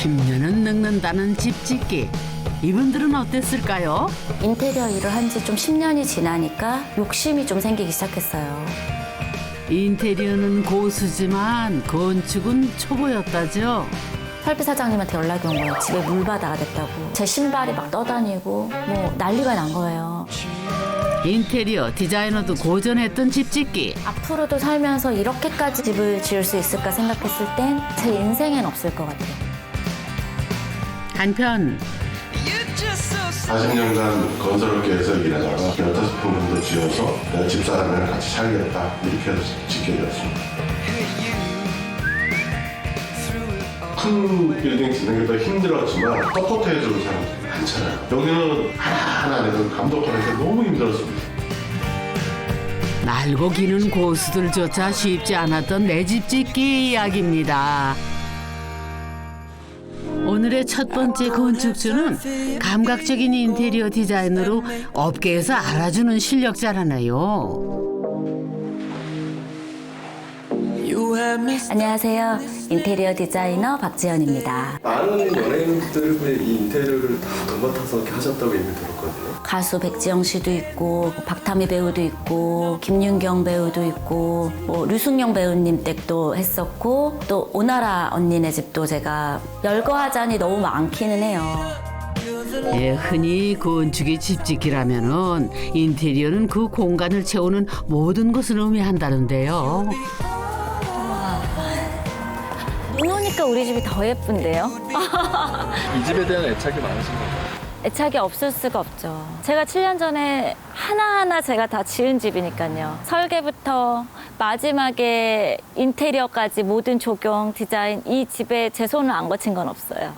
10년은 늙는다는 집 짓기. 이분들은 어땠을까요? 인테리어 일을 한 지 좀 10년이 지나니까 욕심이 좀 생기기 시작했어요. 인테리어는 고수지만 건축은 초보였다죠. 설비 사장님한테 연락이 온 거예요. 집에 물바다가 됐다고. 제 신발이 막 떠다니고 뭐 난리가 난 거예요. 인테리어 디자이너도 고전했던 집 짓기. 앞으로도 살면서 이렇게까지 집을 지을 수 있을까 생각했을 땐 제 인생엔 없을 것 같아요. 한편 40년간 건설업계에서 일하다가 15평 정도 지어서 내가 집사람이랑 같이 살겠다 이렇게 해서 짓게 되었습니다. 큰 빌딩 짓는 게 더 힘들었지만 서포트해주는 사람들이 많잖아요. 여기는 하나하나 내가 감독하면서 너무 힘들었습니다. 날고 기는 고수들조차 쉽지 않았던 내 집 짓기 이야기입니다. 오늘의 첫 번째 건축주는 감각적인 인테리어 디자인으로 업계에서 알아주는 실력자라네요. 안녕하세요. 인테리어 디자이너 박지연입니다. 많은 연예인들의 이 인테리어를 다 도맡아서 이렇게 하셨다고 이미 들었거든요. 가수 백지영 씨도 있고 박타미 배우도 있고 김윤경 배우도 있고 뭐 류승룡 배우님 댁도 했었고 또 오나라 언니네 집도 제가 열거하자니 너무 많기는 해요. 예, 흔히 건축의 집 짓기라면은 인테리어는 그 공간을 채우는 모든 것을 의미한다는데요. 눈 오니까 우리 집이 더 예쁜데요? 이 집에 대한 애착이 많으신 건가요? 애착이 없을 수가 없죠. 제가 7년 전에 하나하나 제가 다 지은 집이니까요. 설계부터 마지막에 인테리어까지 모든 조경, 디자인 이 집에 제 손을 안 거친 건 없어요.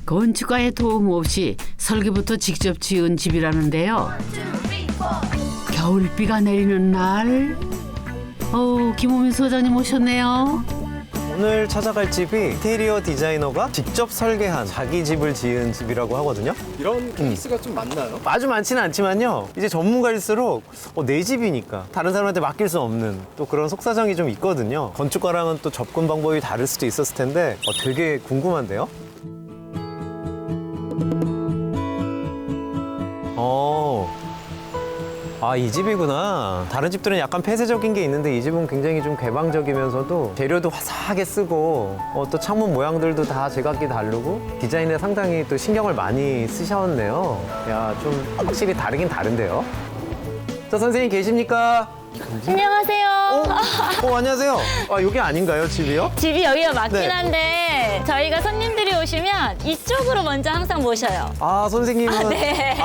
건축가의 도움 없이 설계부터 직접 지은 집이라는데요. 겨울비가 내리는 날, 김호민 소장님 오셨네요. 오늘 찾아갈 집이 인테리어 디자이너가 직접 설계한 자기 집을 지은 집이라고 하거든요. 이런 케이스가 좀 많나요? 아주 많지는 않지만요. 이제 전문가일수록 내 집이니까 다른 사람한테 맡길 수 없는 또 그런 속사정이 좀 있거든요. 건축가랑은 또 접근 방법이 다를 수도 있었을 텐데 되게 궁금한데요. 이 집이구나. 다른 집들은 약간 폐쇄적인 게 있는데 이 집은 굉장히 좀 개방적이면서도 재료도 화사하게 쓰고 또 창문 모양들도 다 제각기 다르고 디자인에 상당히 또 신경을 많이 쓰셨네요. 야, 좀 확실히 다르긴 다른데요. 저 선생님 계십니까? 안녕하세요. 안녕하세요. 여기 아닌가요, 집이요? 집이 여기가 맞긴 네. 한데 저희가 손님들이 오시면 이쪽으로 먼저 항상 모셔요. 선생님은 네.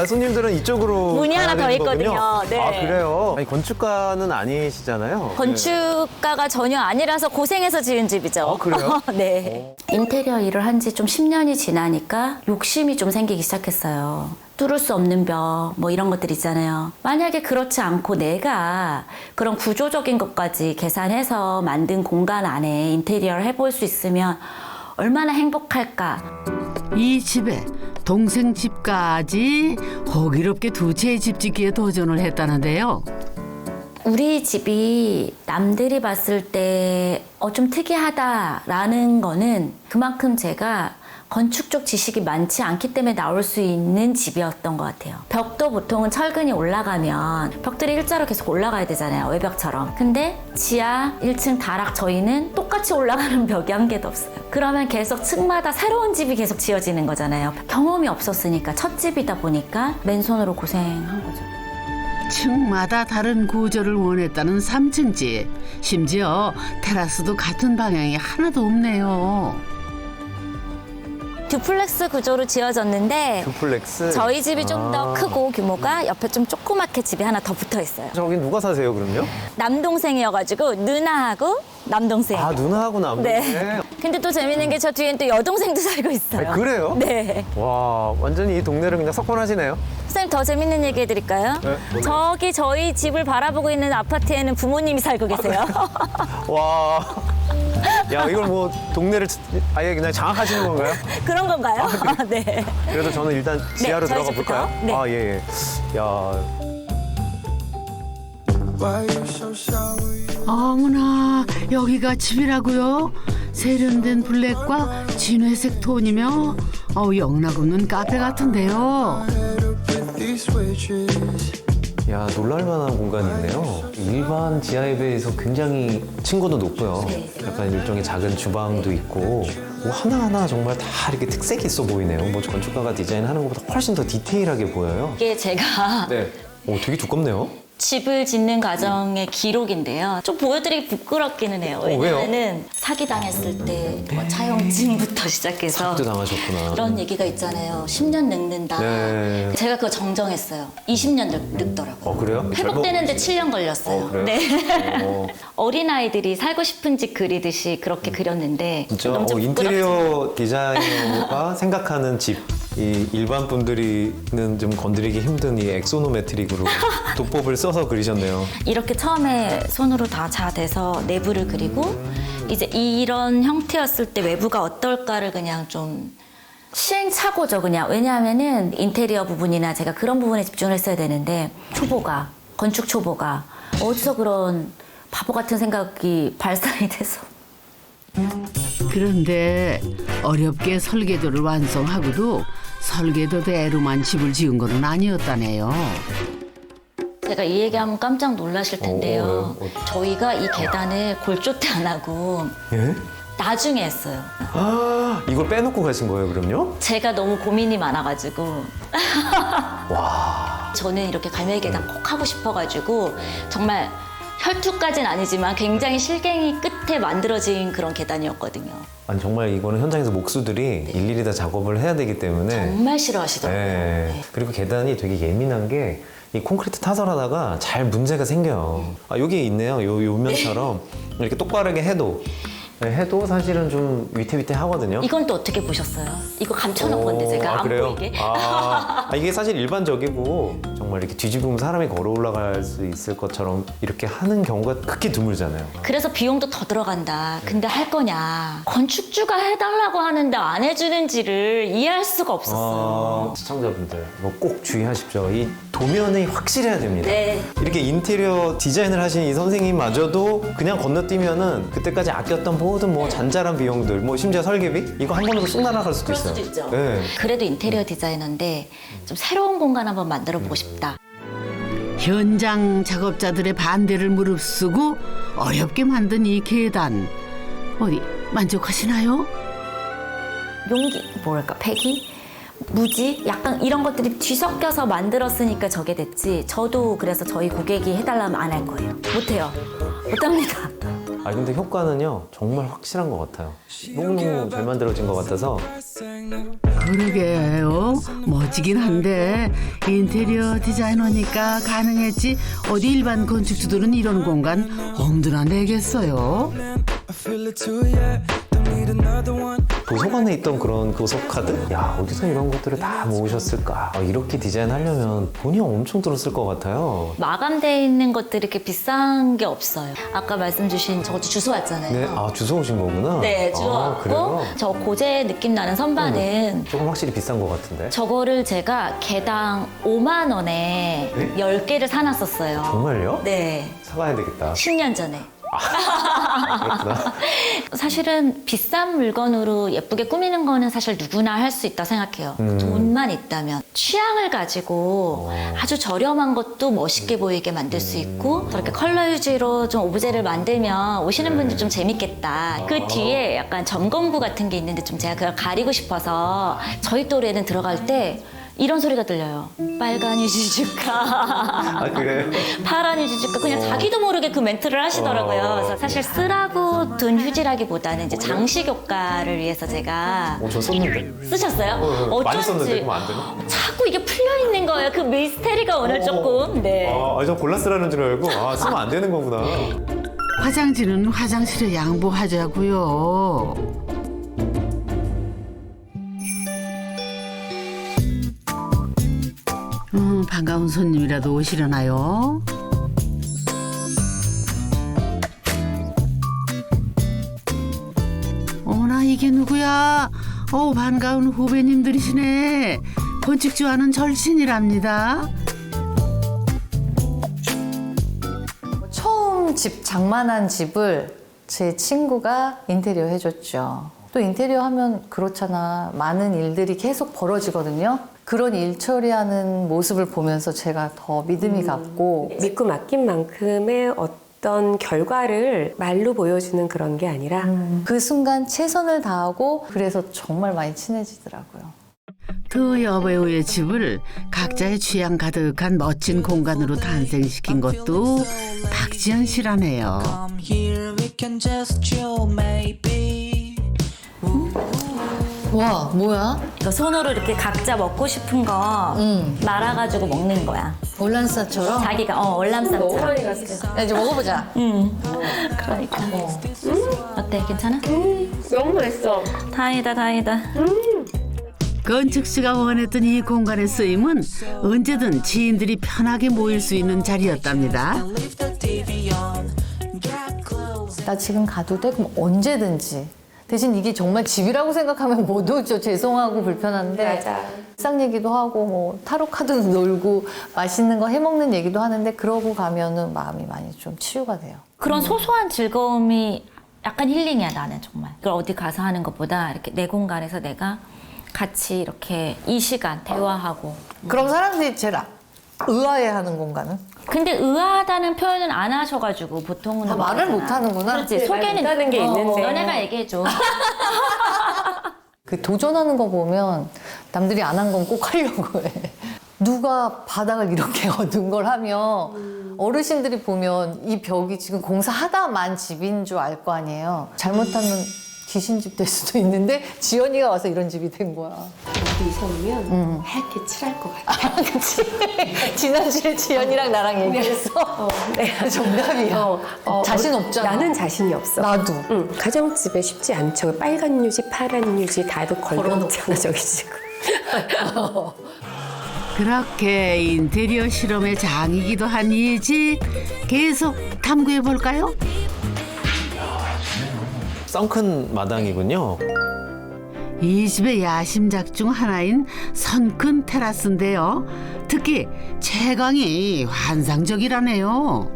손님들은 이쪽으로 문이 가야 하나 더 되는 있거든요. 거군요. 네. 그래요? 아니, 건축가는 아니시잖아요. 건축가가 전혀 아니라서 고생해서 지은 집이죠. 그래요? 네. 인테리어 일을 한 지 좀 10년이 지나니까 욕심이 좀 생기기 시작했어요. 뚫을 수 없는 벽, 뭐 이런 것들 있잖아요. 만약에 그렇지 않고 내가 그런 구조적인 것까지 계산해서 만든 공간 안에 인테리어를 해볼 수 있으면 얼마나 행복할까. 이 집에 동생 집까지 호기롭게 두 채의 집 짓기에 도전을 했다는데요. 우리 집이 남들이 봤을 때 좀 특이하다라는 거는 그만큼 제가 건축 쪽 지식이 많지 않기 때문에 나올 수 있는 집이었던 것 같아요. 벽도 보통은 철근이 올라가면 벽들이 일자로 계속 올라가야 되잖아요. 외벽처럼. 근데 지하 1층 다락 저희는 똑같이 올라가는 벽이 한 개도 없어요. 그러면 계속 층마다 새로운 집이 계속 지어지는 거잖아요. 경험이 없었으니까 첫 집이다 보니까 맨손으로 고생한 거죠. 층마다 다른 구조를 원했다는 3층 집. 심지어 테라스도 같은 방향이 하나도 없네요. 듀플렉스 구조로 지어졌는데 듀플렉스? 저희 집이 좀 더 크고 규모가 옆에 좀 조그맣게 집이 하나 더 붙어 있어요. 저기 누가 사세요, 그럼요? 남동생이어가지고 누나하고 남동생. 누나하고 남동생? 네. 근데 또 재밌는 게 저 뒤엔 또 여동생도 살고 있어요. 그래요? 네. 와, 완전히 이 동네를 그냥 석권하시네요. 선생님 더 재밌는 얘기 해드릴까요? 네, 저기 저희 집을 바라보고 있는 아파트에는 부모님이 살고 계세요. 와. 야, 이걸 뭐 동네를 아예 그냥 장악하시는 건가요? 그런 건가요? 네. 그래도 저는 일단 지하로 저희 들어가 볼까요? 집부터? 네. 예. 야, 어머나, 여기가 집이라고요? 세련된 블랙과 진회색 톤이며 영락없는 카페 같은데요. 야, 놀랄만한 공간이 있네요. 일반 지하에 비해서 굉장히 층고도 높고요. 약간 일종의 작은 주방도 있고 뭐 하나하나 정말 다 이렇게 특색이 있어 보이네요. 뭐 건축가가 디자인하는 것보다 훨씬 더 디테일하게 보여요. 이게 제가 네. 오, 되게 두껍네요. 집을 짓는 과정의 기록인데요. 좀 보여드리기 부끄럽기는 해요. 왜요? 왜냐면은 사기당했을 때 뭐 차용증부터 시작해서 또 당하셨구나. 이런 얘기가 있잖아요. 10년 늙는다. 네. 제가 그거 정정했어요. 20년 늙더라고요. 그래요? 회복되는데 7년 걸렸어요. 그래요? 네. 어린아이들이 살고 싶은 집 그리듯이 그렇게 그렸는데 진짜 너무 좀 인테리어 디자이너가 생각하는 집, 이 일반 분들이는 좀 건드리기 힘든 이 엑소노메트릭으로 도법을 써서 그리셨네요. 이렇게 처음에 손으로 다 돼서 내부를 그리고 이제 이런 형태였을 때 외부가 어떨까를 그냥 좀 시행착오죠 그냥. 왜냐하면은 인테리어 부분이나 제가 그런 부분에 집중을 했어야 되는데 건축 초보가 어디서 그런 바보 같은 생각이 발산이 돼서. 그런데 어렵게 설계도를 완성하고도 설계도대로만 집을 지은 건 아니었다네요. 제가 이 얘기하면 깜짝 놀라실 텐데요. 저희가 이 계단을 골조대 안 하고 예? 나중에 했어요. 아, 이걸 빼놓고 가신 거예요, 그럼요? 제가 너무 고민이 많아가지고. 저는 이렇게 갈매기 계단 꼭 하고 싶어가지고 정말 혈투까지는 아니지만 굉장히 실갱이 끝에 만들어진 그런 계단이었거든요. 아니 정말 이거는 현장에서 목수들이 일일이 다 작업을 해야 되기 때문에 정말 싫어하시더라고요. 네. 그리고 계단이 되게 예민한 게 이 콘크리트 타설하다가 잘 문제가 생겨요. 아, 여기 있네요. 요 면처럼 이렇게 똑바르게 해도 사실은 좀 위태위태 하거든요. 이건 또 어떻게 보셨어요? 이거 감춰놓은 건데 제가 안 그래요? 보이게. 이게 사실 일반적이고 정말 이렇게 뒤집으면 사람이 걸어 올라갈 수 있을 것처럼 이렇게 하는 경우가 극히 드물잖아요. 그래서 비용도 더 들어간다. 근데 할 거냐. 건축주가 해달라고 하는데 안 해주는지를 이해할 수가 없었어요. 시청자분들 이거 꼭 주의하십시오. 이 도면이 확실해야 됩니다. 네. 이렇게 인테리어 디자인을 하신 이 선생님마저도 그냥 건너뛰면은 그때까지 아꼈던 모든 뭐 잔잘한 비용들, 뭐 심지어 설계비 이거 한 번으로 쑥 날아갈 수도 그럴 있어요. 수도 있죠. 네. 그래도 인테리어 디자이너인데 좀 새로운 공간 한번 만들어 보고 싶다. 현장 작업자들의 반대를 무릅쓰고 어렵게 만든 이 계단. 어디 만족하시나요? 용기, 뭐랄까, 패기? 무지? 약간 이런 것들이 뒤섞여서 만들었으니까 저게 됐지. 저도 그래서 저희 고객이 해달라면 안 할 거예요. 못해요. 못합니다. 근데 효과는요 정말 확실한 것 같아요. 너무너무 잘 만들어진 것 같아서. 그러게요. 멋지긴 한데 인테리어 디자이너니까 가능했지 어디 일반 건축주들은 이런 공간 엄두나 내겠어요. 도서관에 있던 그런 도서카드? 야, 어디서 이런 것들을 다 모으셨을까? 이렇게 디자인하려면 돈이 엄청 들었을 것 같아요. 마감되어 있는 것들이 이렇게 비싼 게 없어요. 아까 말씀 주신 저거 주소 왔잖아요. 네, 주워 오신 거구나? 네, 주워왔고 그래요? 저 고제 느낌 나는 선반은 조금 확실히 비싼 것 같은데? 저거를 제가 개당 5만 원에 10개를 사놨었어요. 정말요? 네, 사가야 되겠다. 10년 전에. 그렇구나. 사실은 비싼 물건으로 예쁘게 꾸미는 거는 사실 누구나 할 수 있다 생각해요. 돈만 있다면. 취향을 가지고 아주 저렴한 것도 멋있게 보이게 만들 수 있고 저렇게 컬러 유지로 좀 오브제를 만들면 오시는 분들 좀 재밌겠다. 그 뒤에 약간 점검부 같은 게 있는데 좀 제가 그걸 가리고 싶어서 저희 또래는 들어갈 때 이런 소리가 들려요. 빨간 유지주가. 그래요? 파란 유지주가. 그냥 자기도 모르게 그 멘트를 하시더라고요. 그래서 사실 쓰라고 둔 휴지라기보다는 이제 장식 효과를 위해서 제가 저 썼는데? 쓰셨어요? 많이 어쩐지 썼는데 그럼 안 되나? 자꾸 이게 풀려 있는 거예요. 그 미스테리가 오늘 조금. 네. 저 골라 쓰라는 줄 알고 쓰면 안 되는 거구나. 화장지는 화장실에 양보하자고요. 반가운 손님이라도 오시려나요? 어머나 이게 누구야? 반가운 후배님들이시네. 건축주와는 절친이랍니다. 처음 집 장만한 집을 제 친구가 인테리어 해줬죠. 또 인테리어 하면 그렇잖아. 많은 일들이 계속 벌어지거든요. 그런 일 처리하는 모습을 보면서 제가 더 믿음이 갔고 믿고 맡긴 만큼의 어떤 결과를 말로 보여주는 그런 게 아니라 그 순간 최선을 다하고 그래서 정말 많이 친해지더라고요. 두 여배우의 집을 각자의 취향 가득한 멋진 공간으로 탄생시킨 것도 박지연 씨라네요. 와, 뭐야? 이거 손으로 이렇게 각자 먹고 싶은 거 말아가지고 먹는 거야. 올란사처럼? 자기가 월남쌈처럼. 야, 이제 먹어보자. 그러니까. 어때? 괜찮아? 너무 맛있어. 다행이다. 건축 씨가 원했던 이 공간의 쓰임은 언제든 지인들이 편하게 모일 수 있는 자리였답니다. 나 지금 가도 돼? 그럼 언제든지. 대신 이게 정말 집이라고 생각하면 못 오죠. 죄송하고 불편한데. 맞아. 상 얘기도 하고 뭐 타로 카드도 놀고 맛있는 거 해먹는 얘기도 하는데 그러고 가면은 마음이 많이 좀 치유가 돼요. 그런 소소한 즐거움이 약간 힐링이야, 나는 정말. 그걸 어디 가서 하는 것보다 이렇게 내 공간에서 내가 같이 이렇게 이 시간 대화하고. 그럼 사람들이 제일 의아해하는 공간은? 근데 의아하다는 표현은 안 하셔가지고 보통은 아, 말을 못 하는구나. 그렇지. 소개는 못하는 게 있는데. 너네가 얘기해줘. 그 도전하는 거 보면 남들이 안 한 건 꼭 하려고 해. 누가 바닥을 이렇게 어두운 걸 하면 어르신들이 보면 이 벽이 지금 공사하다만 집인 줄 알 거 아니에요. 잘못하면 귀신집 될 수도 있는데 지연이가 와서 이런 집이 된 거야. 여기 이사 오면 하얗게 칠할 것 같아. 아, 그치? 지난주에 지연이랑 나랑 얘기했어. 네. 정답이야. 자신 없잖아. 나는 자신이 없어. 나도. 가정집에 쉽지 않죠. 빨간 유지, 파란 유지 다도 걸어놓잖아, 저기 지금. 그렇게 인테리어 실험의 장이기도 한 이 집 계속 탐구해 볼까요? 썬큰 마당이군요. 이 집의 야심작 중 하나인 선큰 테라스인데요. 특히 채광이 환상적이라네요.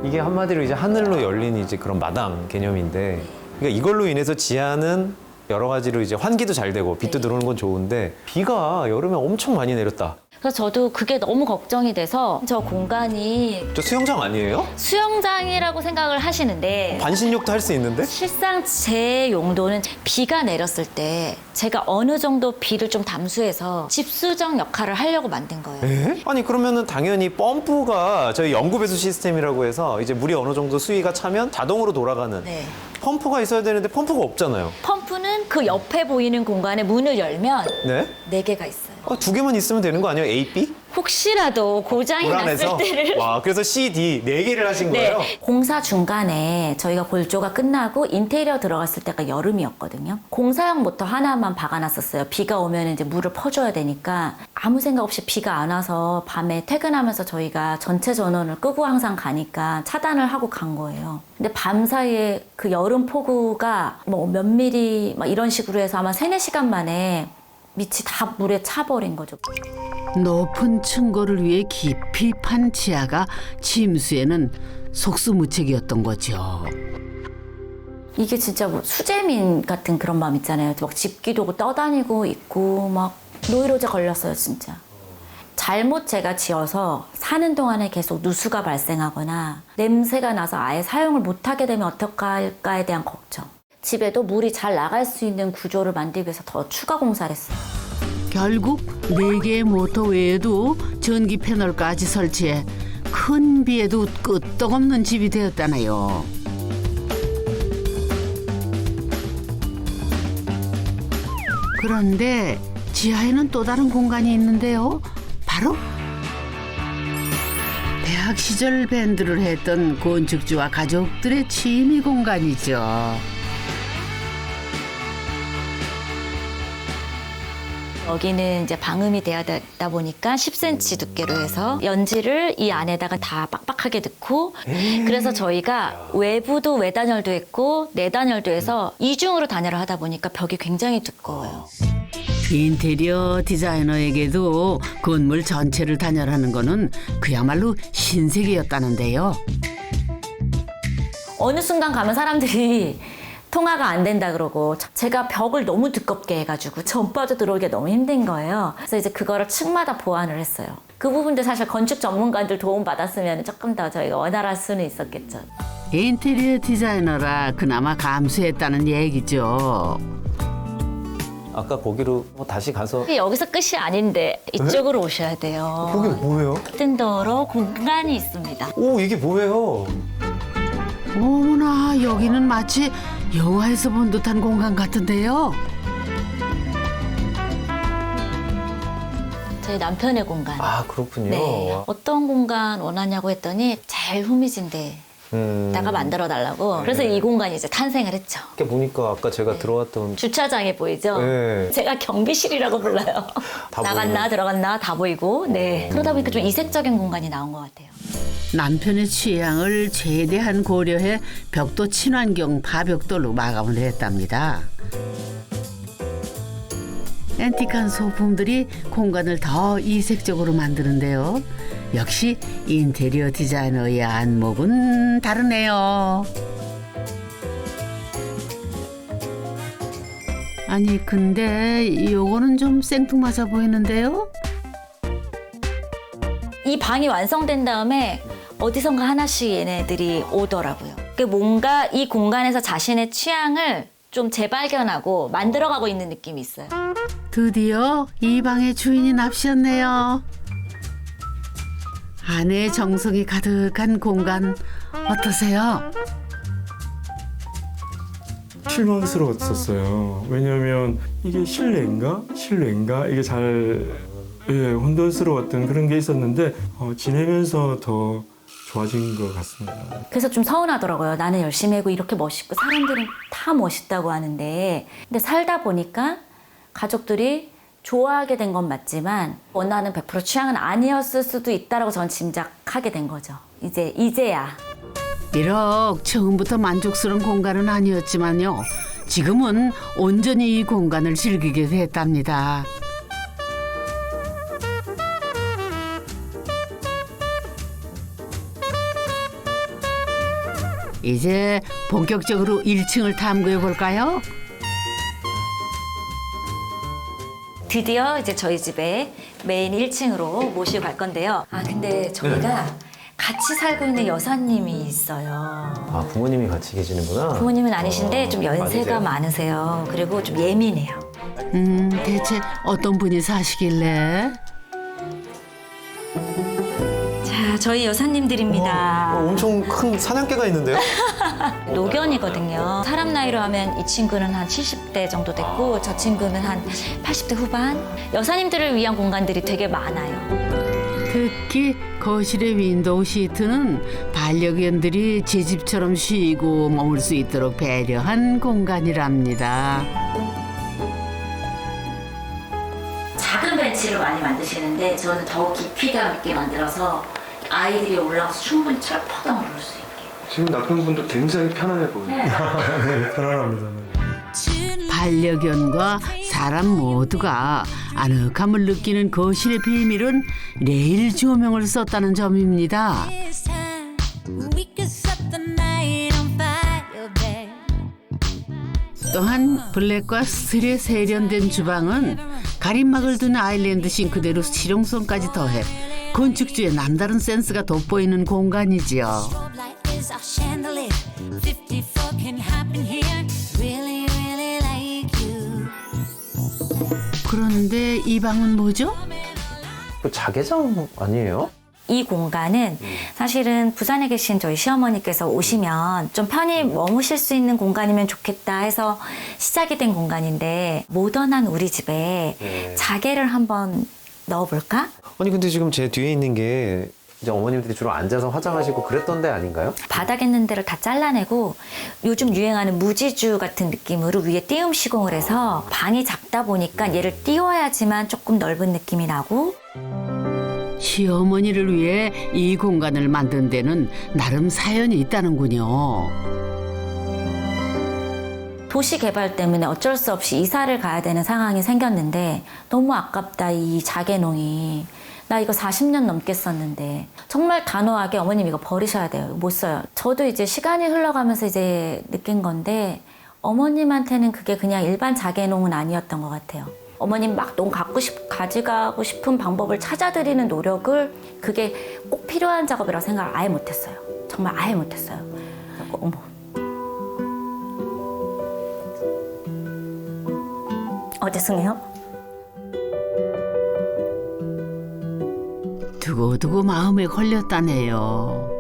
이게 한마디로 이제 하늘로 열린 이제 그런 마당 개념인데, 그러니까 이걸로 인해서 지하는 여러 가지로 이제 환기도 잘 되고 빛도 들어오는 건 좋은데 비가 여름에 엄청 많이 내렸다. 그래서 저도 그게 너무 걱정이 돼서 저 공간이 저 수영장 아니에요? 수영장이라고 생각을 하시는데 반신욕도 할 수 있는데? 실상 제 용도는 비가 내렸을 때 제가 어느 정도 비를 좀 담수해서 집수정 역할을 하려고 만든 거예요. 에? 아니 그러면은 당연히 펌프가 저희 연구배수 시스템이라고 해서 이제 물이 어느 정도 수위가 차면 자동으로 돌아가는 네. 펌프가 있어야 되는데 펌프가 없잖아요. 펌프는 그 옆에 보이는 공간에 문을 열면 네? 4개가 있어요. 두 개만 있으면 되는 거 아니에요? A, B? 혹시라도 고장이 불안해서? 났을 때를 와, 그래서 C, D 4개를 하신 네. 거예요? 공사 중간에 저희가 골조가 끝나고 인테리어 들어갔을 때가 여름이었거든요. 공사용 모터 하나만 박아놨었어요. 비가 오면 이제 물을 퍼줘야 되니까 아무 생각 없이 비가 안 와서 밤에 퇴근하면서 저희가 전체 전원을 끄고 항상 가니까 차단을 하고 간 거예요. 근데 밤 사이에 그 여름 폭우가 뭐 몇 미리 막 이런 식으로 해서 아마 3-4시간 만에 밑이 다 물에 차버린 거죠. 높은 층고를 위해 깊이 판 지하가 침수에는 속수무책이었던 거죠. 이게 진짜 뭐 수재민 같은 그런 마음 있잖아요. 막 집기도 떠다니고 있고 막 노이로제 걸렸어요, 진짜. 잘못 제가 지어서 사는 동안에 계속 누수가 발생하거나 냄새가 나서 아예 사용을 못하게 되면 어떡할까에 대한 걱정. 집에도 물이 잘 나갈 수 있는 구조를 만들기 위해서 더 추가 공사를 했어요. 결국 4개의 모터 외에도 전기 패널까지 설치해 큰 비에도 끄떡없는 집이 되었다네요. 그런데 지하에는 또 다른 공간이 있는데요. 바로 대학 시절 밴드를 했던 건축주와 가족들의 취미 공간이죠. 여기는 이제 방음이 돼야 되다 보니까 10cm 두께로 해서 연지를 이 안에다가 다 빡빡하게 넣고 그래서 저희가 외부도 외단열도 했고 내단열도 해서 이중으로 단열을 하다 보니까 벽이 굉장히 두꺼워요. 인테리어 디자이너에게도 건물 전체를 단열하는 거는 그야말로 신세계였다는데요. 어느 순간 가면 사람들이 통화가 안 된다 그러고 제가 벽을 너무 두껍게 해가지고 전빠져 들어오기가 너무 힘든 거예요. 그래서 이제 그거를 층마다 보완을 했어요. 그 부분도 사실 건축 전문가들 도움 받았으면 조금 더 저희가 원활할 수는 있었겠죠. 인테리어 디자이너라 그나마 감수했다는 얘기죠. 아까 거기로 다시 가서 여기서 끝이 아닌데 이쪽으로 오셔야 돼요. 거기 뭐예요? 뜬도로 공간이 있습니다. 오, 이게 뭐예요? 어머나 여기는 마치 영화에서 본 듯한 공간 같은데요. 저희 남편의 공간. 아, 그렇군요. 네. 어떤 공간 원하냐고 했더니 제일 후미진데 다가 만들어 달라고. 그래서 이 공간이 이제 탄생을 했죠. 이렇게 보니까 아까 제가 들어왔던 주차장에 보이죠? 네. 제가 경비실이라고 불러요. 다 나갔나 보이는. 들어갔나 다 보이고. 네. 그러다 보니까 좀 이색적인 공간이 나온 것 같아요. 남편의 취향을 최대한 고려해 벽도 친환경 파벽돌로 마감을 했답니다. 앤틱한 소품들이 공간을 더 이색적으로 만드는데요. 역시 인테리어 디자이너의 안목은 다르네요. 아니 근데 요거는 좀 생뚱맞아 보이는데요? 이 방이 완성된 다음에 어디선가 하나씩 얘네들이 오더라고요. 뭔가 이 공간에서 자신의 취향을 좀 재발견하고 만들어가고 있는 느낌이 있어요. 드디어 이 방의 주인이 납시였네요. 아내의 정성이 가득한 공간 어떠세요? 실망스러웠었어요. 왜냐하면 이게 실내인가 이게 잘 혼돈스러웠던 그런 게 있었는데 지내면서 더 좋아진 것 같습니다. 그래서 좀 서운하더라고요. 나는 열심히 하고 이렇게 멋있고 사람들은 다 멋있다고 하는데 근데 살다 보니까 가족들이 좋아하게 된 건 맞지만 원하는 100% 취향은 아니었을 수도 있다라고 전 짐작하게 된 거죠. 이제야. 비록 처음부터 만족스러운 공간은 아니었지만요. 지금은 온전히 이 공간을 즐기게 됐답니다. 이제 본격적으로 1층을 탐구해 볼까요? 드디어 이제 저희 집에 메인 1층으로 모시고 갈 건데요. 근데 저희가 같이 살고 있는 여사님이 있어요. 아, 부모님이 같이 계시는구나. 부모님은 아니신데 좀 연세가 아니세요? 많으세요. 그리고 좀 예민해요. 대체 어떤 분이 사시길래? 자, 저희 여사님들입니다. 엄청 큰 사냥개가 있는데요? 노견이거든요. 사람 나이로 하면 이 친구는 한 70대 정도 됐고 저 친구는 한 80대 후반. 여사님들을 위한 공간들이 되게 많아요. 특히 거실의 윈도우 시트는 반려견들이 제 집처럼 쉬고 머물 수 있도록 배려한 공간이랍니다. 작은 벤치를 많이 만드시는데 저는 더욱 깊이감 있게 만들어서 아이들이 올라와서 충분히 철퍼덩 오를 수 있게. 지금 남편분도 굉장히 편안해 보여요. 편안합니다. 반려견과 사람 모두가 아늑함을 느끼는 거실의 비밀은 레일 조명을 썼다는 점입니다. 또한 블랙과 스틸에 세련된 주방은 가림막을 둔 아일랜드 싱크대로 실용성까지 더해 건축주의 남다른 센스가 돋보이는 공간이지요. 그런데 이 방은 뭐죠? 그 자개장 아니에요? 이 공간은 사실은 부산에 계신 저희 시어머니께서 오시면 좀 편히 머무실 수 있는 공간이면 좋겠다 해서 시작이 된 공간인데 모던한 우리 집에 자개를 한번 넣어볼까? 아니, 근데 지금 제 뒤에 있는 게 이제 어머님들이 주로 앉아서 화장하시고 그랬던 데 아닌가요? 바닥에 있는 데를 다 잘라내고 요즘 유행하는 무지주 같은 느낌으로 위에 띄움 시공을 해서 방이 작다 보니까 얘를 띄워야지만 조금 넓은 느낌이 나고 시어머니를 위해 이 공간을 만든 데는 나름 사연이 있다는군요. 도시 개발 때문에 어쩔 수 없이 이사를 가야 되는 상황이 생겼는데 너무 아깝다 이 자개농이. 나 이거 40년 넘게 썼는데 정말 단호하게 어머님 이거 버리셔야 돼요. 못 써요. 저도 이제 시간이 흘러가면서 이제 느낀 건데 어머님한테는 그게 그냥 일반 자개농은 아니었던 것 같아요. 어머님 막 농 가져가고 싶은 방법을 찾아드리는 노력을 그게 꼭 필요한 작업이라고 생각을 아예 못했어요. 정말 아예 못했어요. 어머. 죄송해요. 두고두고 마음에 걸렸다네요.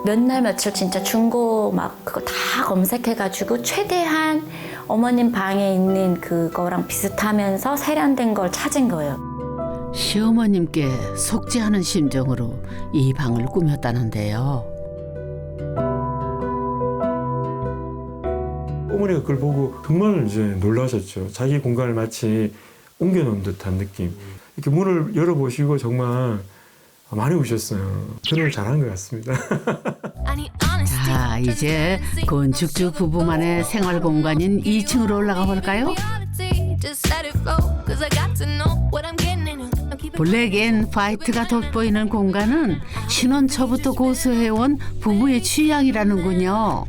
몇 날 며칠 진짜 중고 막 그거 다 검색해가지고 최대한 어머님 방에 있는 그거랑 비슷하면서 세련된 걸 찾은 거예요. 시어머님께 속죄하는 심정으로 이 방을 꾸몄다는데요. 어머니가 그걸 보고 정말 이제 놀라셨죠. 자기 공간을 마치 옮겨놓은 듯한 느낌. 이렇게 문을 열어보시고 정말 많이 우셨어요. 결혼을 잘한 것 같습니다. 자, 이제 건축주 부부만의 생활 공간인 2층으로 올라가 볼까요? 블랙 앤 화이트가 돋보이는 공간은 신혼 초부터 고수해온 부부의 취향이라는군요.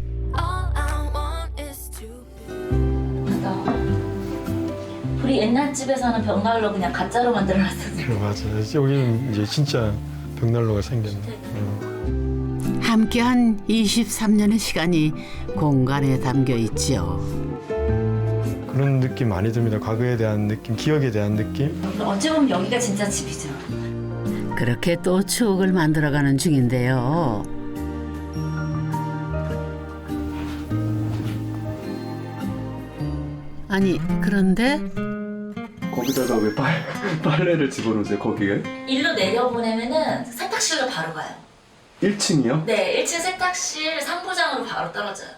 우리 옛날 집에서는 벽난로 그냥 가짜로 만들어놨었는데. 맞아요. 여기는 이제 진짜 벽난로가 생겼네. 함께한 23년의 시간이 공간에 담겨 있지요. 그런 느낌 많이 듭니다. 과거에 대한 느낌, 기억에 대한 느낌. 어찌 보면 여기가 진짜 집이죠. 그렇게 또 추억을 만들어가는 중인데요. 아니, 그런데 거기다가 왜 빨래를 집어넣으세요, 거기에? 일로 내려보내면은 세탁실로 바로 가요. 1층이요? 네, 1층 세탁실 상부장으로 바로 떨어져요.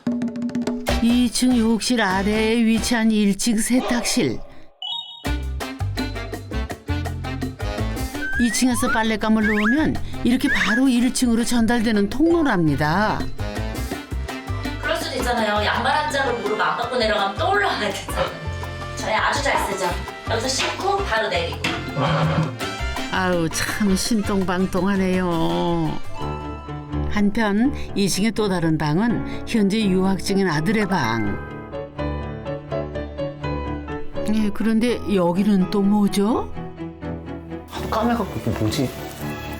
2층 욕실 아래에 위치한 1층 세탁실. 2층에서 빨랫감을 놓으면 이렇게 바로 1층으로 전달되는 통로랍니다. 그럴 수도 있잖아요. 양말 한 짝을 모르고 안 받고 내려가면 또 올라가야 되잖아요. 저희 아주 잘 쓰죠. 여기서 씻고 바로 내리고. 아우, 참 신똥방똥하네요. 한편 2층의 또 다른 방은 현재 유학 중인 아들의 방. 네, 그런데 여기는 또 뭐죠? 까매갖고 이게 뭐지?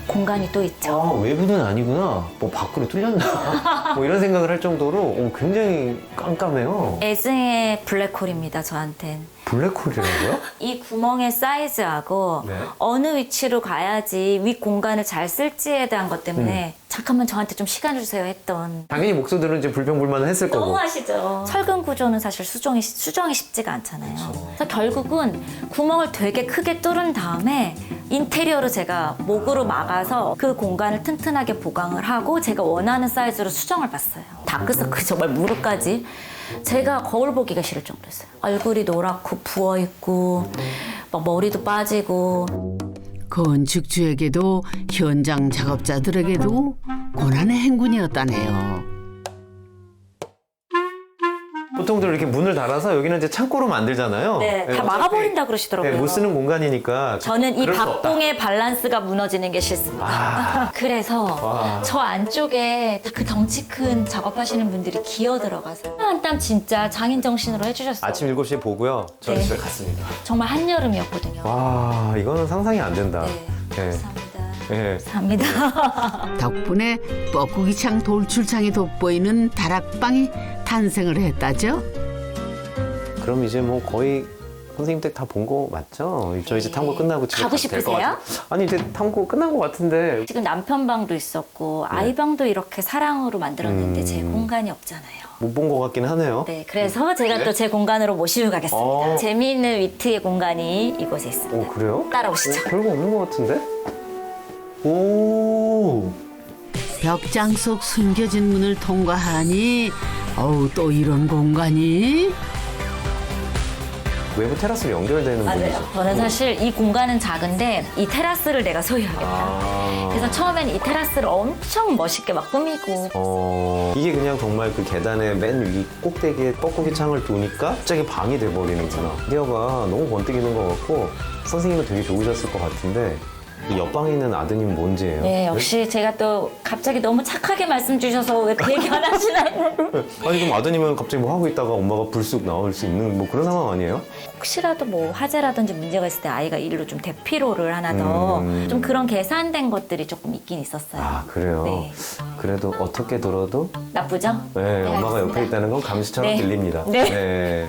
공간이 또 있죠. 외부는 아니구나. 뭐 밖으로 뚫렸나? 뭐 이런 생각을 할 정도로 굉장히 깜깜해요. 애증의 블랙홀입니다, 저한텐. 블랙홀이라고요? 이 구멍의 사이즈하고 네. 어느 위치로 가야지 윗 공간을 잘 쓸지에 대한 것 때문에 잠깐만 저한테 좀 시간을 주세요 했던. 당연히 목소들은 이제 불평불만은 했을 거고. 너무 아시죠? 철근 구조는 사실 수정이 쉽지가 않잖아요. 그래서 결국은 구멍을 되게 크게 뚫은 다음에 인테리어로 제가 목으로 막아서 그 공간을 튼튼하게 보강을 하고 제가 원하는 사이즈로 수정을 봤어요. 다크서클 정말 무릎까지. 제가 거울 보기가 싫을 정도였어요. 얼굴이 노랗고 부어있고 막 머리도 빠지고. 건축주에게도 현장 작업자들에게도 고난의 행군이었다네요. 보통들 이렇게 문을 달아서 여기는 이제 창고로 만들잖아요. 네, 다 막아버린다 그러시더라고요. 네, 못 쓰는 공간이니까. 저는 이 그럴 수 없다. 박봉의 밸런스가 무너지는 게 싫습니다. 그래서 저 안쪽에 그 덩치 큰 작업하시는 분들이 기어 들어가서 한 땀 진짜 장인 정신으로 해주셨어요. 아침 7시에 보고요. 저는 네. 집에 갔습니다. 정말 한여름이었거든요. 와, 이거는 상상이 안 된다. 네, 네. 감사합니다. 네. 감사합니다. 덕분에 뻐꾸기창 돌출창이 돋보이는 다락방이 탄생을 했다죠. 그럼 이제 뭐 거의 선생님 댁 다 본 거 맞죠? 저 이제 탐구 끝나고 집에 가고 가도 될것 싶으세요? 같아요. 아니 이제 탐구 끝난 것 같은데. 지금 남편 방도 있었고 아이 방도 이렇게 사랑으로 만들었는데 제 공간이 없잖아요. 못 본 것 같긴 하네요. 네, 그래서 제가 또 제 공간으로 모시고 가겠습니다. 재미있는 위트의 공간이 이곳에 있습니다. 오, 그래요? 따라오시죠. 별거 없는 것 같은데? 오. 벽장 속 숨겨진 문을 통과하니 어우, 또 이런 공간이. 외부 테라스로 연결되는 맞아요. 분이죠. 저는 사실 이 공간은 작은데 이 테라스를 내가 소유하겠다. 그래서 처음엔 이 테라스를 엄청 멋있게 막 꾸미고 이게 그냥 정말 그 계단의 맨 위 꼭대기에 뻐꾸기 창을 두니까 갑자기 방이 돼버리는구나. 아이디어가 너무 번뜩이는 것 같고 선생님은 되게 좋으셨을 것 같은데 이 옆방에 있는 아드님은 뭔지예요? 네, 역시 제가 또 갑자기 너무 착하게 말씀 주셔서 왜 그 얘기 안 하시나 했는데 아니 그럼 아드님은 갑자기 뭐 하고 있다가 엄마가 불쑥 나올 수 있는 뭐 그런 상황 아니에요? 혹시라도 뭐 화재라든지 문제가 있을 때 아이가 일로 좀 대피로를 하나 더 좀 그런 계산된 것들이 조금 있긴 있었어요. 아 그래요? 네. 그래도 어떻게 들어도 나쁘죠? 네, 엄마가 알겠습니다. 옆에 있다는 건 감시처럼 네. 들립니다. 네.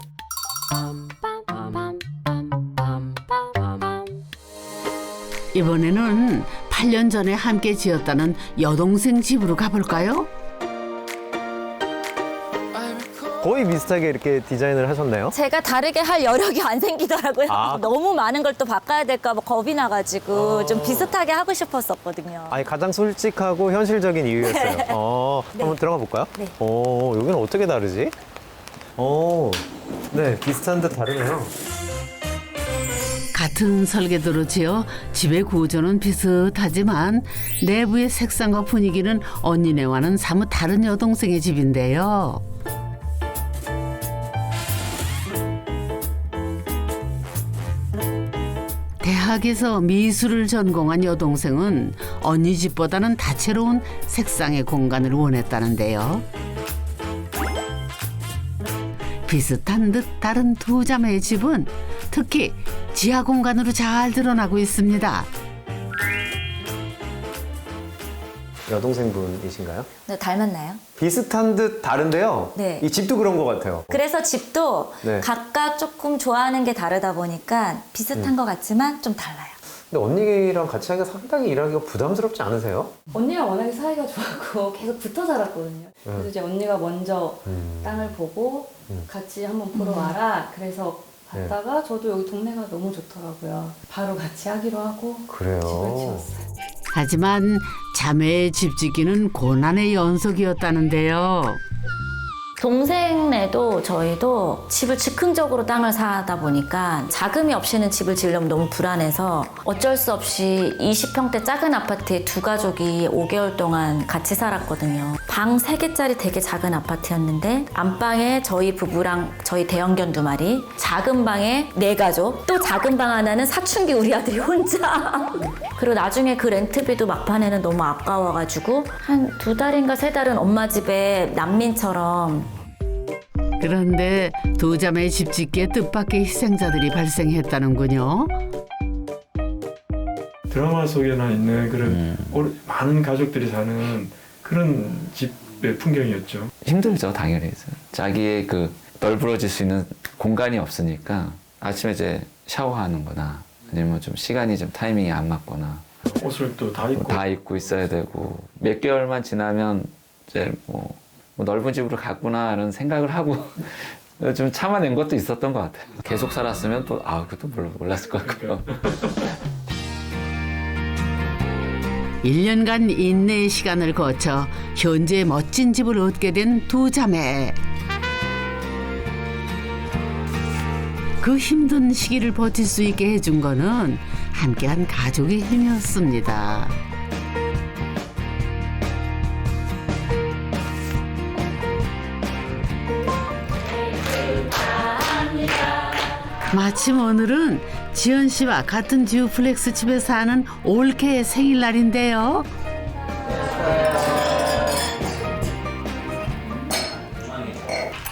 이번에는 8년 전에 함께 지었다는 여동생 집으로 가볼까요? 거의 비슷하게 이렇게 디자인을 하셨네요. 제가 다르게 할 여력이 안 생기더라고요. 아. 너무 많은 걸 또 바꿔야 될까 봐 겁이 나가지고 좀 비슷하게 하고 싶었었거든요. 아니 가장 솔직하고 현실적인 이유였어요. 한번 들어가 볼까요? 네. 여기는 어떻게 다르지? 네, 비슷한 듯 다르네요. 같은 설계도로 지어 집의 구조는 비슷하지만 내부의 색상과 분위기는 언니네와는 사뭇 다른 여동생의 집인데요. 대학에서 미술을 전공한 여동생은 언니 집보다는 다채로운 색상의 공간을 원했다는데요. 비슷한 듯 다른 두 자매의 집은 특히 지하 공간으로 잘 드러나고 있습니다. 여동생분이신가요? 네, 닮았나요? 비슷한 듯 다른데요. 네. 이 집도 그런 것 같아요. 그래서 집도 네. 각각 조금 좋아하는 게 다르다 보니까 비슷한 것 같지만 좀 달라요. 근데 언니랑 같이 하기가 상당히 일하기가 부담스럽지 않으세요? 언니랑 워낙에 사이가 좋았고 계속 붙어 살았거든요. 그래서 이제 언니가 먼저 땅을 보고 같이 한번 보러 와라. 그래서 갔다가 저도 여기 동네가 너무 좋더라고요. 바로 같이 하기로 하고 그래요. 집을 지었어요. 하지만 자매의 집 짓기는 고난의 연속이었다는데요. 동생네도 저희도 집을 즉흥적으로 땅을 사다 보니까 자금이 없이는 집을 지으려면 너무 불안해서 어쩔 수 없이 20평대 작은 아파트에 두 가족이 5개월 동안 같이 살았거든요. 방 3개짜리 되게 작은 아파트였는데 안방에 저희 부부랑 저희 대형견 2마리, 작은 방에 4가족, 또 작은 방 하나는 사춘기 우리 아들이 혼자. 그리고 나중에 그 렌트비도 막판에는 너무 아까워가지고 한 2달인가 3달은 엄마 집에 난민처럼. 그런데 두 자매의 집 짓기에 뜻밖의 희생자들이 발생했다는군요. 드라마 속에나 있는 그런 많은 가족들이 사는 그런 집의 풍경이었죠. 힘들죠, 당연히. 자기의 그 널브러질 수 있는 공간이 없으니까 아침에 이제 샤워하는 거나 아니면 좀 시간이 좀 타이밍이 안 맞거나 옷을 또 다 입고 있어야 되고 몇 개월만 지나면 이제 뭐 넓은 집으로 갔구나 이런 생각을 하고 좀 참아낸 것도 있었던 것 같아요. 계속 살았으면 또 그것도 몰랐을 것 같고요. 1년간 인내의 시간을 거쳐 현재 멋진 집을 얻게 된 두 자매. 그 힘든 시기를 버틸 수 있게 해준 거는 함께한 가족의 힘이었습니다. 마침 오늘은 지연 씨와 같은 듀플렉스 집에 사는 올케의 생일날인데요.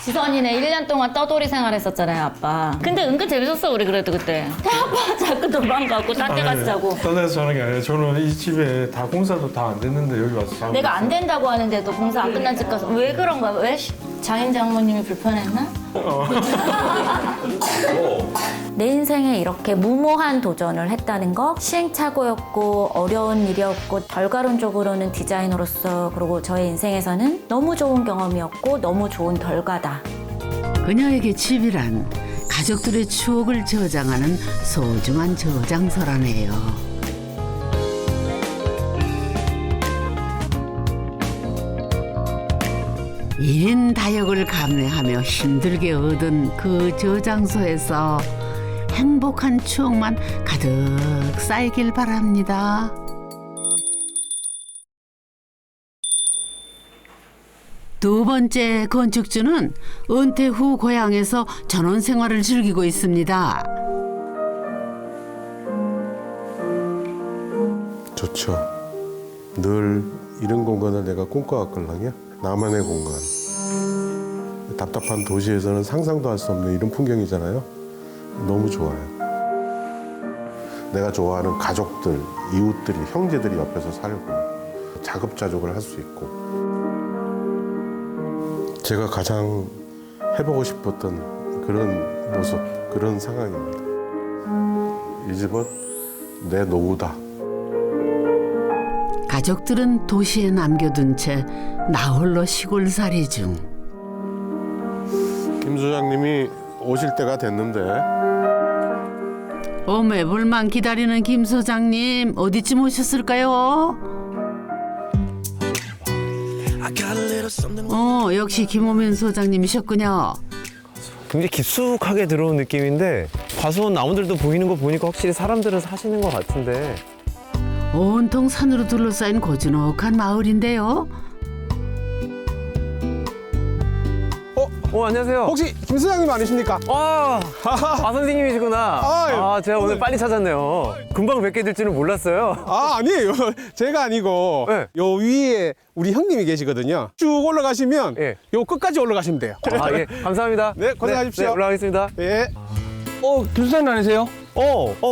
지선이네 1년 동안 떠돌이 생활했었잖아요, 아빠. 근데 은근 재밌었어, 우리 그래도 그때. 아빠 자꾸 도망가고 딴 데 가서 자고. 떠나서 자는 게 아니라 저는 이 집에 다 공사도 다 안 됐는데 여기 와서 자고 내가 안 된다고 하는데도 공사 안 끝난 집 가서 왜 그런 거야? 왜 장인 장모님이 불편했나? 내 인생에 이렇게 무모한 도전을 했다는 거 시행착오였고 어려운 일이었고 결과론적으로는 디자이너로서 그리고 저의 인생에서는 너무 좋은 경험이었고 너무 좋은 결과다. 그녀에게 집이란 가족들의 추억을 저장하는 소중한 저장소라네요. 1인 다역을 감내하며 힘들게 얻은 그 저장소에서 행복한 추억만 가득 쌓이길 바랍니다. 두 번째 건축주는 은퇴 후 고향에서 전원 생활을 즐기고 있습니다. 좋죠. 늘 이런 공간을 내가 꿈꿔왔걸랑요. 나만의 공간. 답답한 도시에서는 상상도 할 수 없는 이런 풍경이잖아요. 너무 좋아요. 내가 좋아하는 가족들, 이웃들이, 형제들이 옆에서 살고 자급자족을 할 수 있고 제가 가장 해보고 싶었던 그런 모습, 그런 상황입니다. 이 집은 내 노후다. 가족들은 도시에 남겨둔 채 나홀로 시골살이 중. 김 소장님이 오실 때가 됐는데 오매불만 기다리는 김 소장님 어디쯤 오셨을까요? 역시 김호민 소장님이셨군요. 굉장히 깊숙하게 들어온 느낌인데 과수원 나무들도 보이는 거 보니까 확실히 사람들은 사시는 것 같은데. 온통 산으로 둘러싸인 고즈넉한 마을인데요. 안녕하세요. 혹시 김 소장님 아니십니까? 선생님이시구나. 제가 오늘 빨리 찾았네요. 금방 뵙게 될 줄은 몰랐어요. 아니에요. 제가 아니고 네. 요 위에 우리 형님이 계시거든요. 쭉 올라가시면 예. 요 끝까지 올라가시면 돼요. 예. 감사합니다. 네, 고생하십시오. 네, 올라가겠습니다. 예. 김 소장님 아니세요?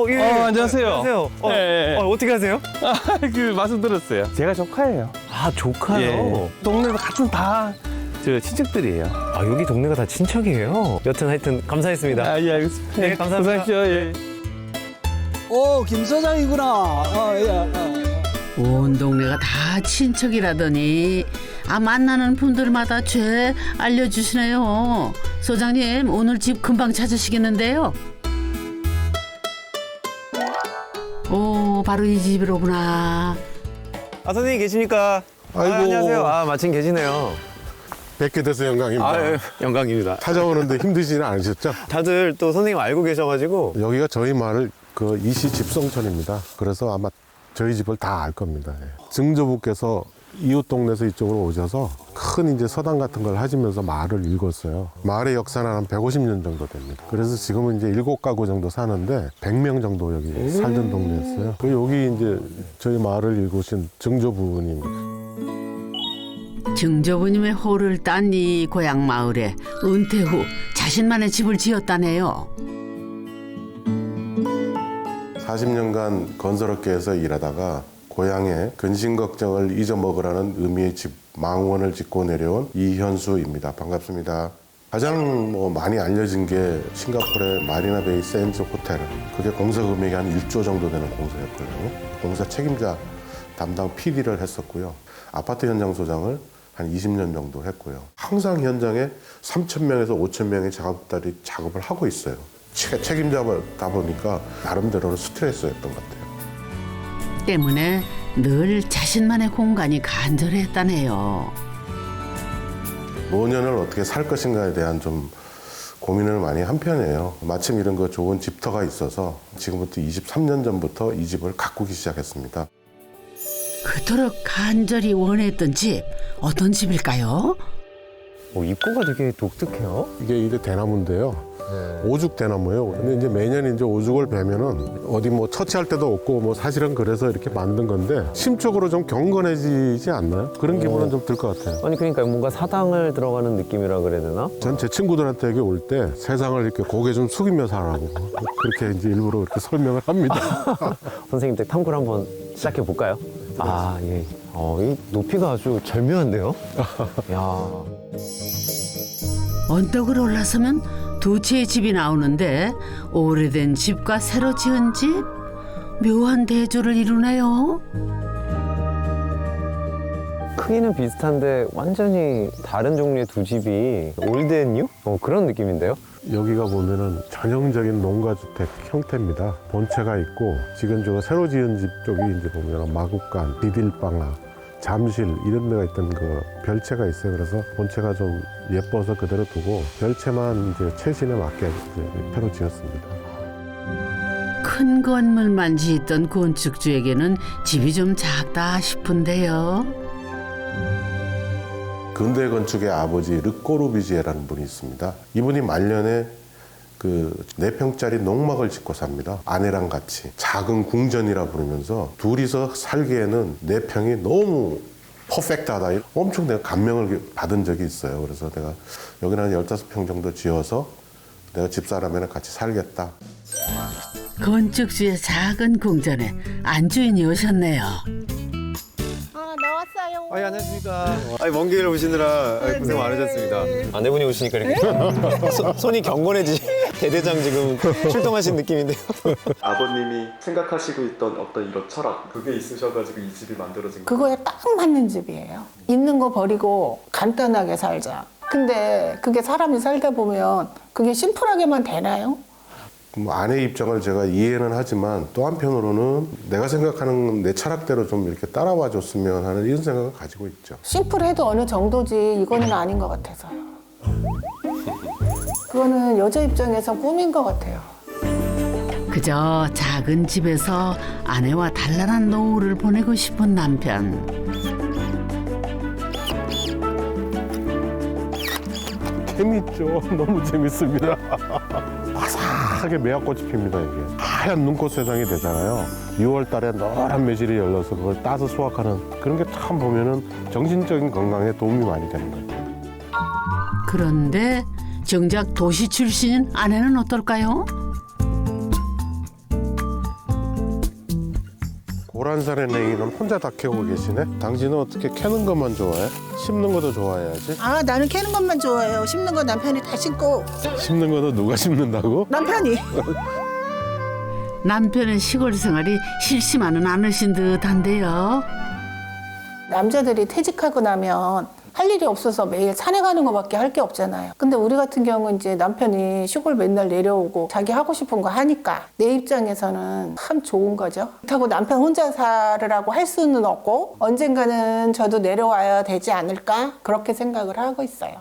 예. 안녕하세요. 안녕하세요. 네. 어떻게 하세요? 그 말씀 들었어요. 제가 조카예요. 조카요? 예. 동네에서 같은 다 저 친척들이에요. 여기 동네가 다 친척이에요. 여튼 하여튼 감사했습니다. 예, 알겠습니다. 네, 감사합니다. 고생하십시오. 예. 김 소장이구나. 온 동네가 다 친척이라더니 만나는 분들마다 죄 알려주시네요. 소장님 오늘 집 금방 찾으시겠는데요. 바로 이 집이로구나. 선생님 계십니까? 아이고. 안녕하세요. 마침 계시네요. 뵙게 돼서 영광입니다. 영광입니다. 찾아오는데 힘드지는 않으셨죠? 다들 또 선생님 알고 계셔가지고. 여기가 저희 마을 그 이시 집성촌입니다. 그래서 아마 저희 집을 다 알 겁니다. 예. 증조부께서 이웃 동네에서 이쪽으로 오셔서 큰 이제 서당 같은 걸 하시면서 마을을 일궜어요. 마을의 역사는 한 150년 정도 됩니다. 그래서 지금은 이제 7가구 정도 사는데 100명 정도 여기 살던 동네였어요. 여기 이제 저희 마을을 일구신 증조부님입니다. 증조부님의 호를 딴 이 고향 마을에 은퇴 후 자신만의 집을 지었다네요. 40년간 건설업계에서 일하다가 고향의 근심 걱정을 잊어먹으라는 의미의 집 망원을 짓고 내려온 이현수입니다. 반갑습니다. 가장 많이 알려진 게 싱가포르의 마리나 베이 샌즈 호텔. 그게 공사 금액이 한 1조 정도 되는 공사였거든요. 공사 책임자 담당 PD를 했었고요. 아파트 현장 소장을 한 20년 정도 했고요. 항상 현장에 3,000명에서 5,000명의 작업자들이 작업을 하고 있어요. 책임자다 보니까 나름대로는 스트레스였던 것 같아요. 때문에 늘 자신만의 공간이 간절했다네요. 노년을 어떻게 살 것인가에 대한 좀 고민을 많이 한 편이에요. 마침 이런 거 좋은 집터가 있어서 지금부터 23년 전부터 이 집을 가꾸기 시작했습니다. 그토록 간절히 원했던 집, 어떤 집일까요? 입구가 되게 독특해요. 이게 대나무인데요. 오죽 대나무예요. 근데 이제 매년 이제 오죽을 베면은 어디 처치할 데도 없고 사실은 그래서 이렇게 만든 건데 심적으로 좀 경건해지지 않나요? 그런 기분은 좀 들 것 같아요. 그러니까 뭔가 사당을 들어가는 느낌이라 그래야 되나? 전 제 친구들한테 여기 올 때 세상을 이렇게 고개 좀 숙이며 살라고 그렇게 이제 일부러 이렇게 설명을 합니다. 선생님 댁 탐구를 한번 시작해 볼까요? 예. 이 높이가 아주 절묘한데요? 야. 언덕을 올라서면 두 채의 집이 나오는데 오래된 집과 새로 지은 집? 묘한 대조를 이루네요. 크기는 비슷한데 완전히 다른 종류의 두 집이 올드 앤 뉴? 그런 느낌인데요? 여기가 보면은 전형적인 농가주택 형태입니다. 본체가 있고 지금 저 새로 지은 집 쪽이 이제 보면 마구간, 비딜방아, 잠실 이런 데가 있던 그 별채가 있어요. 그래서 본체가 좀 예뻐서 그대로 두고 별채만 이제 최신에 맞게 이제 새로 지었습니다. 큰 건물만 짓던 건축주에게는 집이 좀 작다 싶은데요. 근대 건축의 아버지 르꼬르비지에라는 분이 있습니다. 이분이 말년에 그 4평짜리 농막을 짓고 삽니다. 아내랑 같이 작은 궁전이라 부르면서 둘이서 살기에는 4평이 너무 퍼펙트하다. 엄청 내가 감명을 받은 적이 있어요. 그래서 내가 여기는 한 15평 정도 지어서 내가 집사람이랑 같이 살겠다. 건축주의 작은 궁전에 안주인이 오셨네요. 아, 예, 안녕하십니까. 아니, 먼 길을 오시느라 고생 많으셨습니다. 아내분이 오시니까 이렇게 손이 경건해지시. 대대장 지금 출동하신 느낌인데요. 아버님이 생각하시고 있던 어떤 이런 철학 그게 있으셔가지고 이 집이 만들어진 거예요? 그거에 딱 맞는 집이에요. 있는 거 버리고 간단하게 살자. 근데 그게 사람이 살다 보면 그게 심플하게만 되나요? 뭐 아내의 입장을 제가 이해는 하지만 또 한편으로는 내가 생각하는 내 철학대로 좀 이렇게 따라와 줬으면 하는 이런 생각을 가지고 있죠. 심플해도 어느 정도지 이거는 아닌 것 같아서요. 그거는 여자 입장에서 꿈인 것 같아요. 그저 작은 집에서 아내와 단란한 노후를 보내고 싶은 남편. 재밌죠. 너무 재밌습니다. 화사하게 매화꽃이 핍니다. 이게 하얀 눈꽃 세상이 되잖아요. 6월 달에 노란 매실이 열려서 그걸 따서 수확하는 그런 게 참 보면은 정신적인 건강에 도움이 많이 되는 거예요. 그런데 정작 도시 출신인 아내는 어떨까요? 고란산의 냉이는 혼자 다 캐고 계시네. 당신은 어떻게 캐는 것만 좋아해? 심는 것도 좋아해야지. 아, 나는 캐는 것만 좋아해요. 심는 거 남편이 다 심고. 심는 것도 누가 심는다고? 남편이. 남편의 시골 생활이 실심하는 않으신 듯한데요. 남자들이 퇴직하고 나면 할 일이 없어서 매일 산에 가는 것밖에 할 게 없잖아요. 근데 우리 같은 경우는 이제 남편이 시골 맨날 내려오고 자기 하고 싶은 거 하니까 내 입장에서는 참 좋은 거죠. 그렇다고 남편 혼자 살으라고 할 수는 없고 언젠가는 저도 내려와야 되지 않을까 그렇게 생각을 하고 있어요.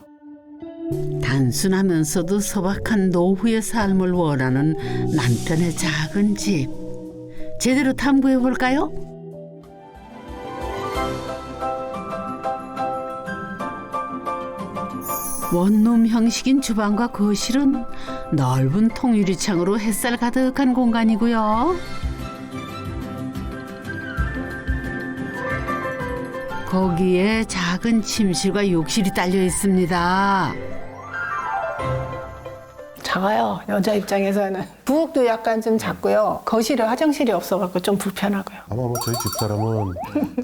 단순하면서도 소박한 노후의 삶을 원하는 남편의 작은 집. 제대로 탐구해 볼까요? 원룸 형식인 주방과 거실은 넓은 통유리창으로 햇살 가득한 공간이고요. 거기에 작은 침실과 욕실이 딸려 있습니다. 작아요. 여자 입장에서는. 부엌도 약간 좀 작고요. 거실에 화장실이 없어갖고 좀 불편하고요. 아마 뭐 저희 집사람은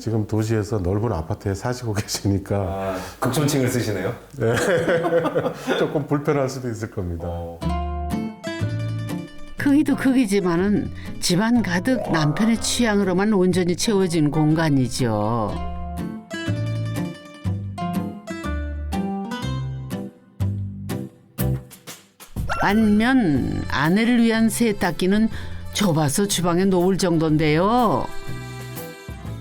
지금 도시에서 넓은 아파트에 사시고 계시니까 극존칭을 쓰시네요. 네. 조금 불편할 수도 있을 겁니다. 크기도 크기지만은 집안 가득 남편의 취향으로만 온전히 채워진 공간이죠. 반면 아내를 위한 세탁기는 좁아서 주방에 놓을 정도인데요.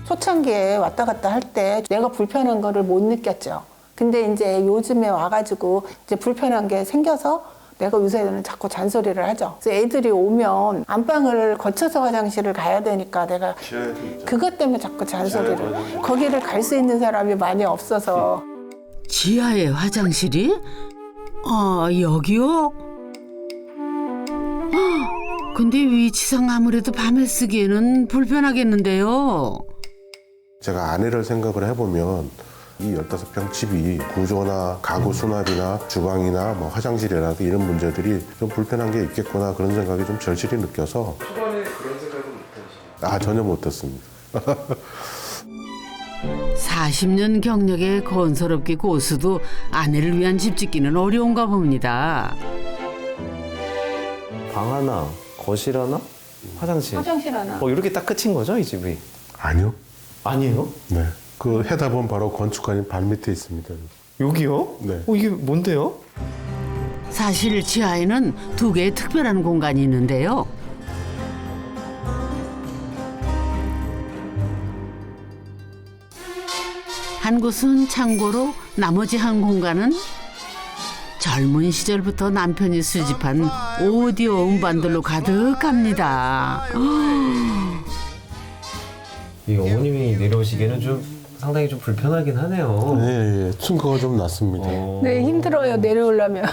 초창기에 왔다 갔다 할 때 내가 불편한 거를 못 느꼈죠. 근데 이제 요즘에 와가지고 이제 불편한 게 생겨서 내가 요새는 자꾸 잔소리를 하죠. 그래서 애들이 오면 안방을 거쳐서 화장실을 가야 되니까 내가 그것 때문에 자꾸 잔소리를. 거기를 갈 수 있는 사람이 많이 없어서. 지하에 화장실이? 아, 여기요? 근데 위치상 아무래도 밤에 쓰기에는 불편하겠는데요. 제가 아내를 생각을 해보면 이 15평 집이 구조나 가구 수납이나 주방이나 뭐 화장실이라든지 이런 문제들이 좀 불편한 게 있겠구나 그런 생각이 좀 절실히 느껴서 초반에 그런 생각은 못 하셨어요? 아 전혀 못했습니다. 40년 경력의 건설업계 고수도 아내를 위한 집 짓기는 어려운가 봅니다. 방 하나, 거실 하나, 화장실. 화장실 하나. 이렇게 딱 끝인 거죠, 이 집이? 아니요. 아니에요? 네. 그 해답은 바로 건축가님 발 밑에 있습니다. 여기요? 네. 이게 뭔데요? 사실 지하에는 2개의 특별한 공간이 있는데요. 한 곳은 창고로 나머지 한 공간은 젊은 시절부터 남편이 수집한 오디오 음반들로 가득합니다. 이 어머님이 내려오시기에는 좀 상당히 좀 불편하긴 하네요. 네, 충고가 좀 났습니다. 네, 힘들어요, 내려오려면.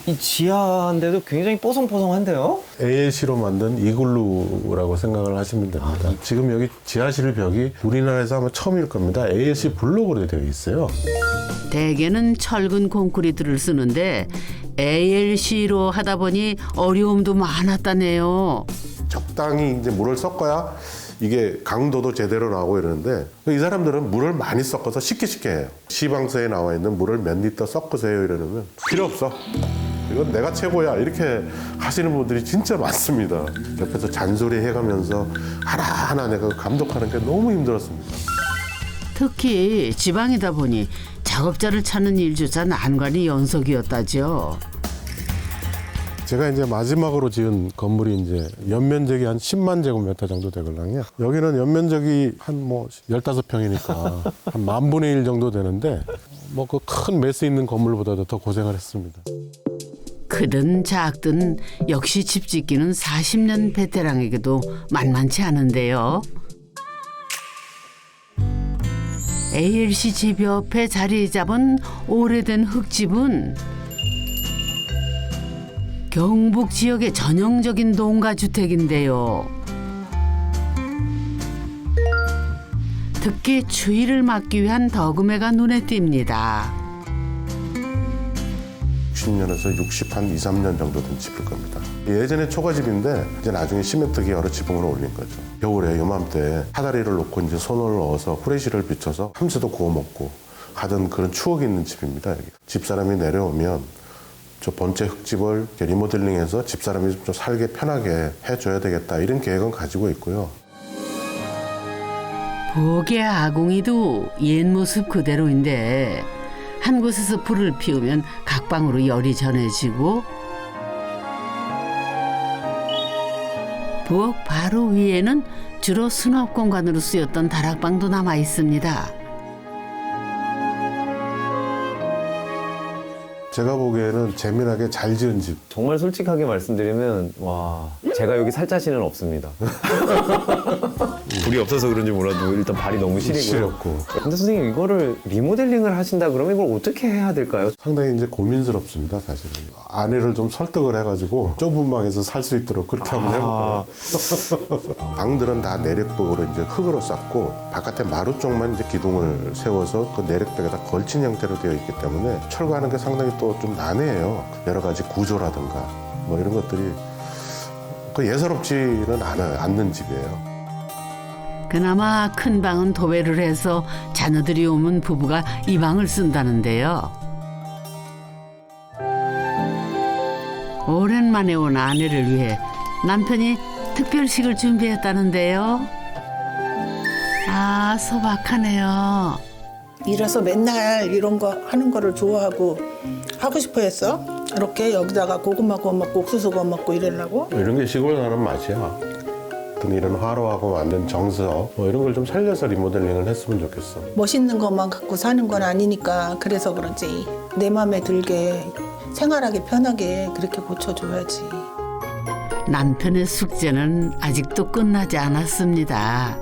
이 지하인데도 굉장히 뽀송뽀송한데요? ALC로 만든 이글루라고 생각을 하시면 됩니다. 지금 여기 지하실 벽이 우리나라에서 아마 처음일 겁니다. ALC 블록으로 되어 있어요. 대개는 철근 콘크리트를 쓰는데 ALC로 하다 보니 어려움도 많았다네요. 적당히 이제 물을 섞어야 이게 강도도 제대로 나오고 이러는데 이 사람들은 물을 많이 섞어서 쉽게 해요. 시방서에 나와 있는 물을 몇 리터 섞으세요 이러면 필요 없어. 이건 내가 최고야. 이렇게 하시는 분들이 진짜 많습니다. 옆에서 잔소리 해가면서 하나하나 내가 감독하는 게 너무 힘들었습니다. 특히 지방이다 보니 작업자를 찾는 일조차 난관이 연속이었다죠. 제가 이제 마지막으로 지은 건물이 이제 연면적이 한 10만 제곱미터 정도 되거든요. 여기는 연면적이 한 15평이니까 한 10,000분의 1 정도 되는데 그 큰 매스 있는 건물보다도 더 고생을 했습니다. 크든 작든 역시 집 짓기는 40년 베테랑에게도 만만치 않은데요. ALC 집 옆에 자리 잡은 오래된 흙집은 경북 지역의 전형적인 농가주택인데요. 특히 추위를 막기 위한 덕음해가 눈에 띕니다. 60년에서 23년 정도 된 집일 겁니다. 예전에 초가집인데 이제 나중에 시멘트기 여러 지붕으로 올린 거죠. 겨울에 요맘때 사다리를 놓고 이제 손을 넣어서 후레쉬를 비춰서 함새도 구워 먹고 하던 그런 추억이 있는 집입니다. 여기. 집사람이 내려오면 저 본체 흙집을 리모델링해서 집사람이 좀 살기 편하게 해줘야 되겠다 이런 계획은 가지고 있고요. 부엌의 아궁이도 옛 모습 그대로인데 한 곳에서 불을 피우면 각 방으로 열이 전해지고 부엌 바로 위에는 주로 수납 공간으로 쓰였던 다락방도 남아 있습니다. 제가 보기에는 재미나게 잘 지은 집. 정말 솔직하게 말씀드리면 와 제가 여기 살 자신은 없습니다. 불이 없어서 그런지 몰라도 일단 발이 너무 시리고요. 시렸고. 근데 선생님 이거를 리모델링을 하신다 그러면 이걸 어떻게 해야 될까요? 상당히 이제 고민스럽습니다, 사실은. 아내를 좀 설득을 해가지고 좁은 방에서 살 수 있도록 그렇게 한번 해볼까요? 방들은 다 내력벽으로 이제 흙으로 쌓고 바깥에 마루 쪽만 이제 기둥을 세워서 그 내력벽에다 걸친 형태로 되어 있기 때문에 철거하는 게 상당히 또 좀 난해해요. 여러 가지 구조라든가 이런 것들이 예사롭지는 않는 집이에요. 그나마 큰 방은 도배를 해서 자녀들이 오면 부부가 이 방을 쓴다는데요. 오랜만에 온 아내를 위해 남편이 특별식을 준비했다는데요. 아, 소박하네요. 이래서 맨날 이런 거 하는 거를 좋아하고 하고 싶어 했어. 이렇게 여기다가 고구마 구워 먹고 옥수수 구워 먹고 이러려고. 이런 게 시골 사는 맛이야. 어떤 이런 화로하고 만든 정서 이런 걸 좀 살려서 리모델링을 했으면 좋겠어. 멋있는 것만 갖고 사는 건 아니니까 그래서 그런지 내 마음에 들게 생활하기 편하게 그렇게 고쳐줘야지. 남편의 숙제는 아직도 끝나지 않았습니다.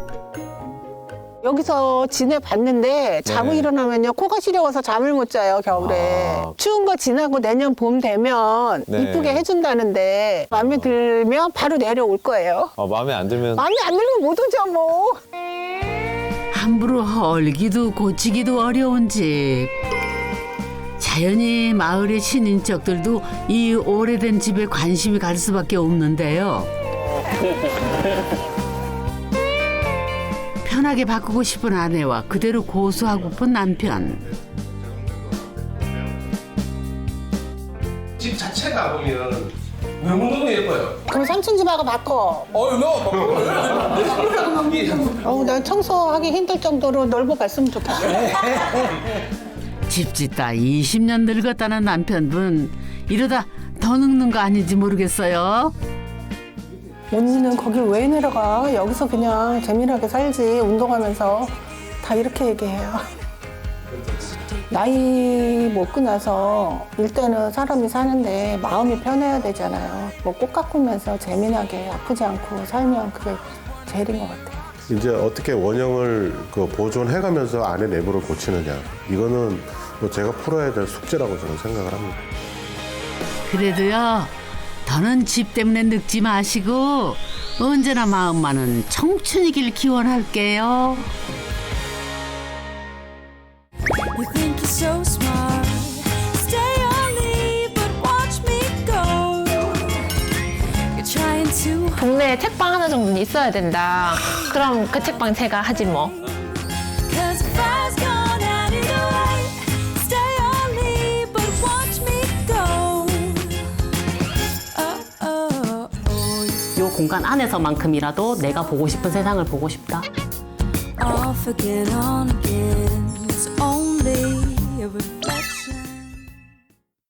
여기서 지내봤는데 자고 일어나면요 코가 시려워서 잠을 못 자요 겨울에. 추운 거 지나고 내년 봄 되면 이쁘게 해준다는데 마음에 들면 바로 내려올 거예요. 마음에 안 들면 마음에 안 들면 못 오죠 뭐. 함부로 헐기도 고치기도 어려운 집. 자연히 마을의 친인척들도 이 오래된 집에 관심이 갈 수밖에 없는데요. 편하게 바꾸고 싶은 아내와 그대로 고수하고픈 남편. 집 자체가 보면 너무너무 예뻐요. 그럼 삼촌 집하고 바꿔. 난 청소하기 힘들 정도로 넓어갔으면 좋겠어. 집 짓다 20년 늙었다는 남편분. 이러다 더 늙는 거 아닌지 모르겠어요. 언니는 거길 왜 내려가? 여기서 그냥 재미나게 살지. 운동하면서 다 이렇게 얘기해요. 나이 먹고 나서 일단은 사람이 사는데 마음이 편해야 되잖아요. 뭐 꽃 가꾸면서 재미나게 아프지 않고 살면 그게 제일인 것 같아요. 이제 어떻게 원형을 보존해가면서 안에 내부를 고치느냐. 이거는 뭐 제가 풀어야 될 숙제라고 저는 생각을 합니다. 그래도요, 더는 집 때문에 늙지 마시고 언제나 마음만은 청춘이길 기원할게요. You think you're so smart. Stay or leave, but watch me go. You're trying to. 동네에 책방 하나 정도는 있어야 된다. 그럼 그 책방 제가 하지 뭐. Cause if I was gone out either way. Stay or leave, but watch me go. 요 공간 안에서만큼이라도 내가 보고 싶은 세상을 보고 싶다. Off again, on again. It's only a